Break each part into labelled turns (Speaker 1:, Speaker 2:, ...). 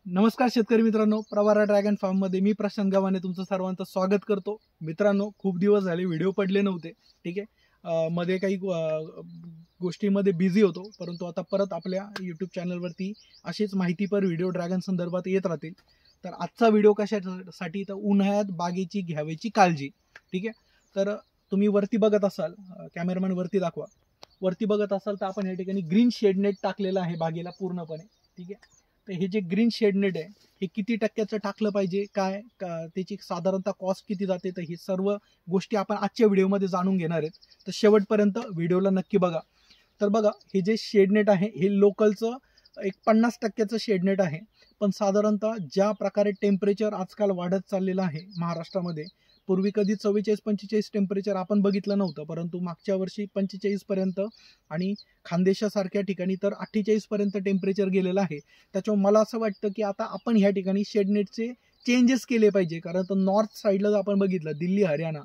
Speaker 1: नमस्कार शेतकरी मित्रांनो, प्रवारा ड्रॅगन फार्म मध्ये मी प्रशांत गव्हाणे तुमचं सर्वांचं स्वागत करतो। मित्रांनो, खूप दिवस झाले व्हिडिओ पडले नव्हते, ठीक आहे। मध्ये काही गोष्टींमध्ये बिझी होतो, परंतु आता परत आपल्या यूट्यूब चॅनलवरती अशीच माहितीपर व्हिडिओ ड्रॅगन संदर्भात येत राहतील। तर आजचा व्हिडिओ कशासाठी, तर उन्हाळ्यात बागेची घ्यावयाची काळजी, ठीक आहे। तर तुम्ही वरती बघत असाल, कॅमेरामॅन वरती दाखवा, वरती बघत असाल तर आपण या ठिकाणी ग्रीन शेड नेट टाकलेलं आहे बागेला पूर्णपणे, ठीक आहे। तर हे जे ग्रीन शेड नेट आहे हे किती टक्क्याचं टाकलं पाहिजे, काय त्याची साधारणतः कॉस्ट किती जाते, तर हे सर्व गोष्टी आपण आजच्या व्हिडिओमध्ये जाणून घेणार आहेत। तर शेवटपर्यंत व्हिडिओला नक्की बघा। तर बघा, हे जे शेड नेट आहे हे लोकलचं एक 50% शेड नेट आहे, पण साधारणतः ज्या प्रकारे टेम्परेचर आजकाल वाढत चाललेलं आहे महाराष्ट्रामध्ये, पूर्वी कधी 44-45 टेम्परेचर आपण बघितलं नव्हतं, परंतु मागच्या वर्षी 45 पर्यंत आणि खानदेशासारख्या ठिकाणी तर 48 पर्यंत टेम्परेचर गेलेलं आहे। त्याच्यामुळे मला असं वाटतं की आता आपण ह्या ठिकाणी शेडनेटचे चेंजेस केले पाहिजे, कारण तर नॉर्थ साईडला जर आपण बघितलं, दिल्ली हरियाणा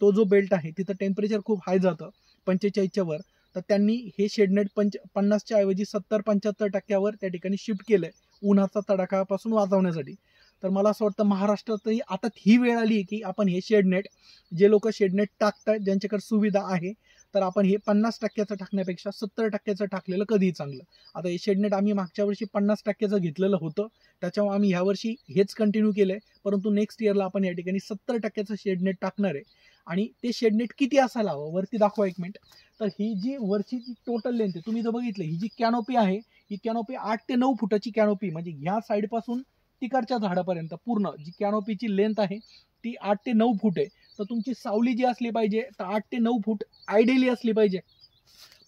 Speaker 1: तो जो बेल्ट आहे तिथं टेम्परेचर खूप हाय जातं 45च्या वर। तर त्यांनी हे शेडनेट 50च्या ऐवजी 70-75% त्या ठिकाणी शिफ्ट केलंय उन्हाचा तडाख्यापासून वाचवण्यासाठी। तर मला असं वाटतं महाराष्ट्रातही आता ही वेळ आली की आपण हे शेडनेट, जे लोक शेडनेट टाकतात ज्यांच्याकडे सुविधा आहे, तर आपण हे 50%चं टाकण्यापेक्षा 70%चं टाकलेलं कधीही चांगलं। आता हे शेडनेट आम्ही मागच्या वर्षी 50%चं घेतलेलं होतं, त्याच्यामुळे आम्ही ह्या वर्षी हेच कंटिन्यू केलंय, परंतु नेक्स्ट इयरला आपण या ठिकाणी 70%चं शेडनेट टाकणार आहे। आणि ते शेडनेट किती असायला हवं, वरती दाखवा एक मिनिट। तर ही जी वरची जी टोटल लेंथ आहे, तुम्ही जर बघितलं, ही जी कॅनोपी आहे ही कॅनोपी 8 ते 9 फुटाची कॅनोपी, म्हणजे ह्या साईडपासून तिकडच्या झाडापर्यंत पूर्ण जी कॅनोपीची लेंथ आहे ती 8 ते 9 फूट आहे। तर तुमची सावली जी असली पाहिजे तर 8 ते 9 फूट आयडियली असली पाहिजे।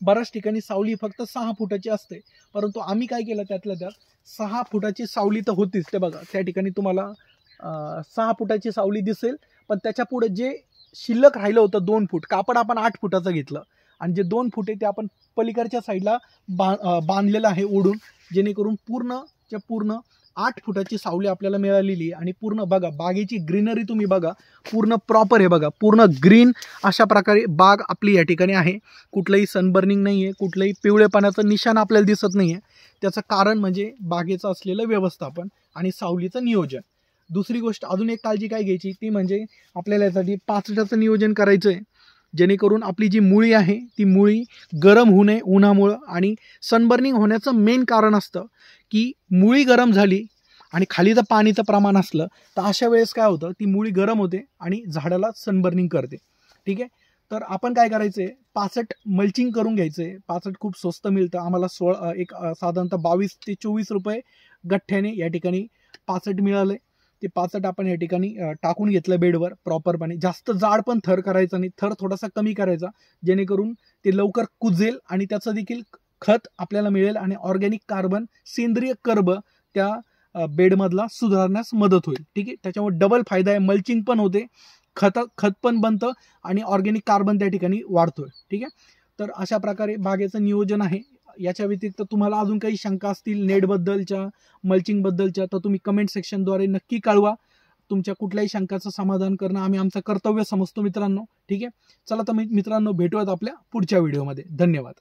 Speaker 1: बऱ्याच ठिकाणी सावली फक्त 6 फुटाची असते, परंतु आम्ही काय केलं, त्यातल्या त्यात 6 फुटाची सावली तर होतीच, ते बघा त्या ठिकाणी तुम्हाला 6 फुटाची सावली दिसेल, पण त्याच्या पुढे जे शिल्लक राहिलं होतं 2 फूट कापड आपण 8 फुटाचं घेतलं, आणि जे 2 फूट आहे ते आपण पलीकडच्या साईडला बांधलेलं आहे ओढून, जेणेकरून पूर्ण 8 फुटाची सावली आपल्याला मिळालेली। आणि पूर्ण बघा बागेची ग्रीनरी तुम्ही बघा, पूर्ण प्रॉपर आहे बघा, पूर्ण ग्रीन अशा प्रकारे बाग आपली या ठिकाणी आहे। कुठलंही सनबर्निंग नाही आहे, कुठलंही पिवळेपणाचं निशाण आपल्याला दिसत नाही आहे। त्याचं कारण म्हणजे बागेचं असलेलं व्यवस्थापन आणि सावलीचं नियोजन। दुसरी गोष्ट, अजून एक काळजी काय घ्यायची, ती म्हणजे आपल्याला यासाठी पाचटाचं नियोजन करायचं आहे, जेणेकरून आपली जी मुळी आहे ती मुळी गरम होऊ नये उन्हामुळं। आणि सनबर्निंग होण्याचं मेन कारण असतं की मुळी गरम झाली आणि खाली जर पाणीचं प्रमाण असलं तर अशा वेळेस काय होतं, ती मुळी गरम होते आणि झाडाला सनबर्निंग करते, ठीक आहे। तर आपण काय करायचं आहे, 65 मल्चिंग करून घ्यायचं आहे। 65 खूप स्वस्त मिळतं आम्हाला, साधारणतः 22 ते 24 रुपये गठ्ठ्याने या ठिकाणी 65 मिळाले। ते 65 आपण या ठिकाणी टाकून घेतलं बेडवर प्रॉपरपणे। जास्त जाड पण थर करायचा नाही, थर थोडासा कमी करायचा, जेणेकरून ते लवकर कुजेल आणि त्याचं देखील खत आपल्याला मिळेल आणि ऑर्गॅनिक कार्बन, सेंद्रिय कर्ब त्या बेडमधला सुधारण्यास मदत होईल, ठीक आहे। त्याच्यामुळे डबल फायदा आहे, मल्चिंग पण होते, खत पण बनतं आणि ऑर्गॅनिक कार्बन त्या ठिकाणी वाढतोय, ठीक आहे। तर अशा प्रकारे बागेचं नियोजन आहे। याच्या व्यतिरिक्त तुम्हाला अजून काही शंका असतील नेटबद्दलच्या, मल्चिंगबद्दलच्या, तर तुम्ही कमेंट सेक्शनद्वारे नक्की कळवा। तुमच्या कुठल्याही शंकाचं समाधान करणं आम्ही आमचं कर्तव्य समजतो मित्रांनो, ठीक आहे। चला तर मित्रांनो, भेटूयात आपल्या पुढच्या व्हिडिओमध्ये। धन्यवाद।